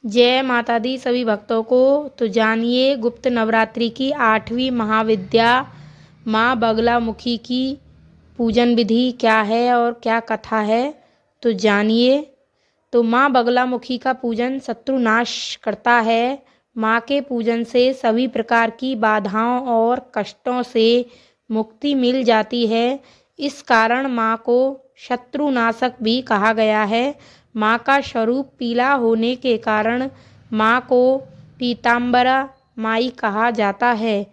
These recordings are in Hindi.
जय माता दी सभी भक्तों को। तो जानिए गुप्त नवरात्रि की 8वीं महाविद्या माँ बगलामुखी की पूजन विधि क्या है और क्या कथा है। तो जानिए। तो माँ बगलामुखी का पूजन शत्रु नाश करता है। माँ के पूजन से सभी प्रकार की बाधाओं और कष्टों से मुक्ति मिल जाती है। इस कारण माँ को शत्रुनाशक भी कहा गया है। माँ का स्वरूप पीला होने के कारण माँ को पीताम्बरा माई कहा जाता है।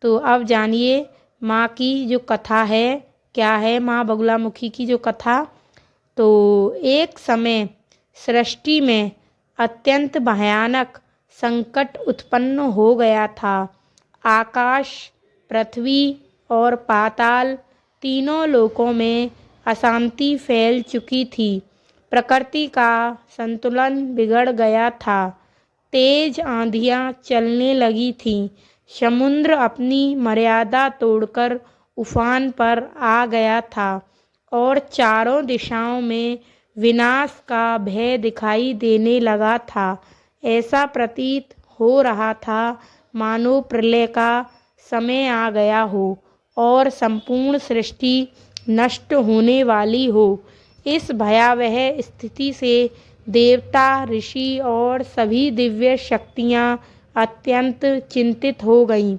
तो अब जानिए माँ की जो कथा है क्या है। माँ बगलामुखी की जो कथा। तो एक समय सृष्टि में अत्यंत भयानक संकट उत्पन्न हो गया था। आकाश, पृथ्वी और पाताल तीनों लोकों में अशांति फैल चुकी थी। प्रकृति का संतुलन बिगड़ गया था। तेज आंधियाँ चलने लगी थीं। समुद्र अपनी मर्यादा तोड़कर उफान पर आ गया था और चारों दिशाओं में विनाश का भय दिखाई देने लगा था। ऐसा प्रतीत हो रहा था मानो प्रलय का समय आ गया हो और संपूर्ण सृष्टि नष्ट होने वाली हो। इस भयावह स्थिति से देवता, ऋषि और सभी दिव्य शक्तियाँ अत्यंत चिंतित हो गईं।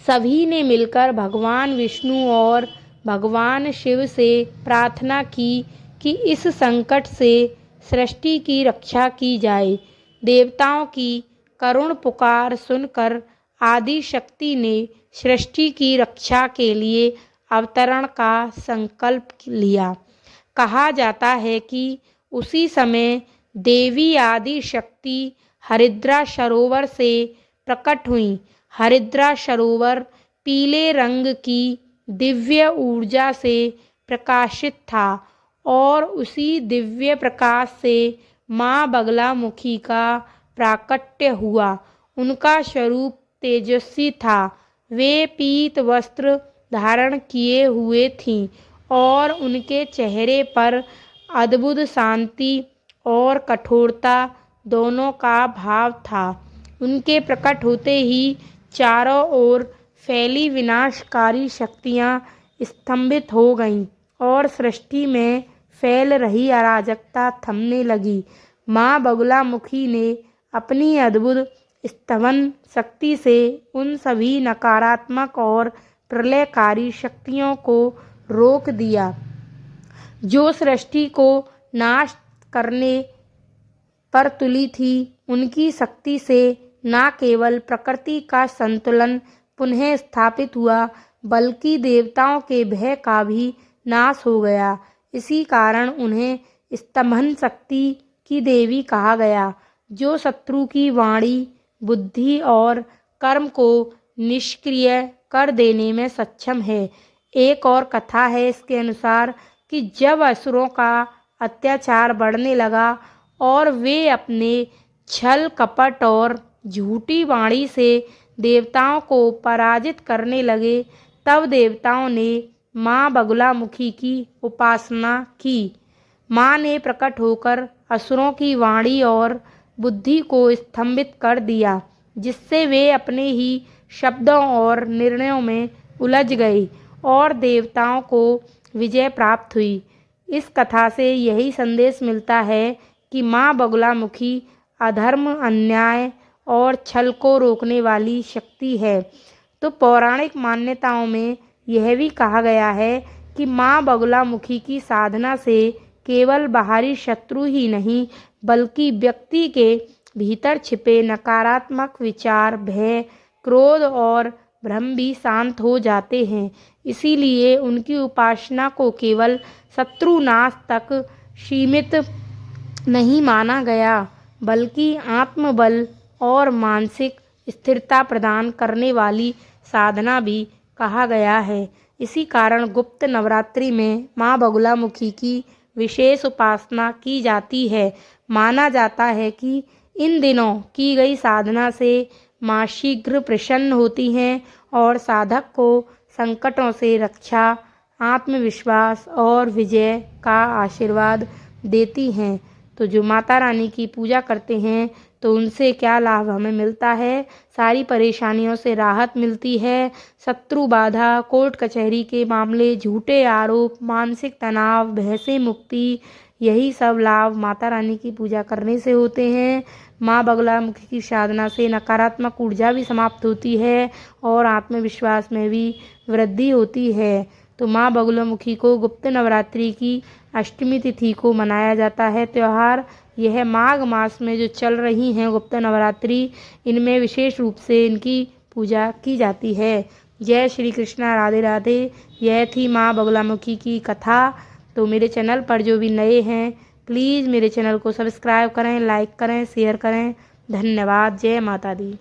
सभी ने मिलकर भगवान विष्णु और भगवान शिव से प्रार्थना की कि इस संकट से सृष्टि की रक्षा की जाए। देवताओं की करुण पुकार सुनकर आदि शक्ति ने सृष्टि की रक्षा के लिए अवतरण का संकल्प लिया। कहा जाता है कि उसी समय देवी आदि शक्ति हरिद्रा सरोवर से प्रकट हुई। हरिद्रा सरोवर पीले रंग की दिव्य ऊर्जा से प्रकाशित था और उसी दिव्य प्रकाश से माँ बगलामुखी का प्राकट्य हुआ। उनका स्वरूप तेजस्वी था। वे पीत वस्त्र धारण किए हुए थीं और उनके चेहरे पर अद्भुत शांति और कठोरता दोनों का भाव था। उनके प्रकट होते ही चारों ओर फैली विनाशकारी शक्तियाँ स्तंभित हो गईं और सृष्टि में फैल रही अराजकता थमने लगी। माँ बगलामुखी ने अपनी अद्भुत स्तवन शक्ति से उन सभी नकारात्मक और प्रलयकारी शक्तियों को रोक दिया जो सृष्टि को नाश करने पर तुली थी। उनकी शक्ति से न केवल प्रकृति का संतुलन पुनः स्थापित हुआ बल्कि देवताओं के भय का भी नाश हो गया। इसी कारण उन्हें स्तंभन शक्ति की देवी कहा गया, जो शत्रु की वाणी, बुद्धि और कर्म को निष्क्रिय कर देने में सक्षम है। एक और कथा है इसके अनुसार कि जब असुरों का अत्याचार बढ़ने लगा और वे अपने छल कपट और झूठी वाणी से देवताओं को पराजित करने लगे, तब देवताओं ने माँ बगलामुखी की उपासना की। माँ ने प्रकट होकर असुरों की वाणी और बुद्धि को स्तंभित कर दिया, जिससे वे अपने ही शब्दों और निर्णयों में उलझ गए और देवताओं को विजय प्राप्त हुई। इस कथा से यही संदेश मिलता है कि माँ बगलामुखी अधर्म, अन्याय और छल को रोकने वाली शक्ति है। तो पौराणिक मान्यताओं में यह भी कहा गया है कि माँ बगलामुखी की साधना से केवल बाहरी शत्रु ही नहीं बल्कि व्यक्ति के भीतर छिपे नकारात्मक विचार, भय, क्रोध और भ्रम भी शांत हो जाते हैं। इसीलिए उनकी उपासना को केवल शत्रुनाश तक सीमित नहीं माना गया बल्कि आत्मबल और मानसिक स्थिरता प्रदान करने वाली साधना भी कहा गया है। इसी कारण गुप्त नवरात्रि में माँ बगलामुखी की विशेष उपासना की जाती है। माना जाता है कि इन दिनों की गई साधना से माँ शीघ्र प्रसन्न होती हैं और साधक को संकटों से रक्षा, आत्मविश्वास और विजय का आशीर्वाद देती हैं। तो जो माता रानी की पूजा करते हैं तो उनसे क्या लाभ हमें मिलता है। सारी परेशानियों से राहत मिलती है। शत्रु बाधा, कोर्ट कचहरी के मामले, झूठे आरोप, मानसिक तनाव, भय से मुक्ति, यही सब लाभ माता रानी की पूजा करने से होते हैं। माँ बगलामुखी की साधना से नकारात्मक ऊर्जा भी समाप्त होती है और आत्मविश्वास में भी वृद्धि होती है। तो माँ बगलामुखी को गुप्त नवरात्रि की अष्टमी तिथि को मनाया जाता है त्यौहार। यह माघ मास में जो चल रही हैं गुप्त नवरात्रि, इनमें विशेष रूप से इनकी पूजा की जाती है। जय श्री कृष्णा, राधे राधे। यह थी माँ बगलामुखी की कथा। तो मेरे चैनल पर जो भी नए हैं प्लीज़ मेरे चैनल को सब्सक्राइब करें, लाइक करें, शेयर करें। धन्यवाद। जय माता दी।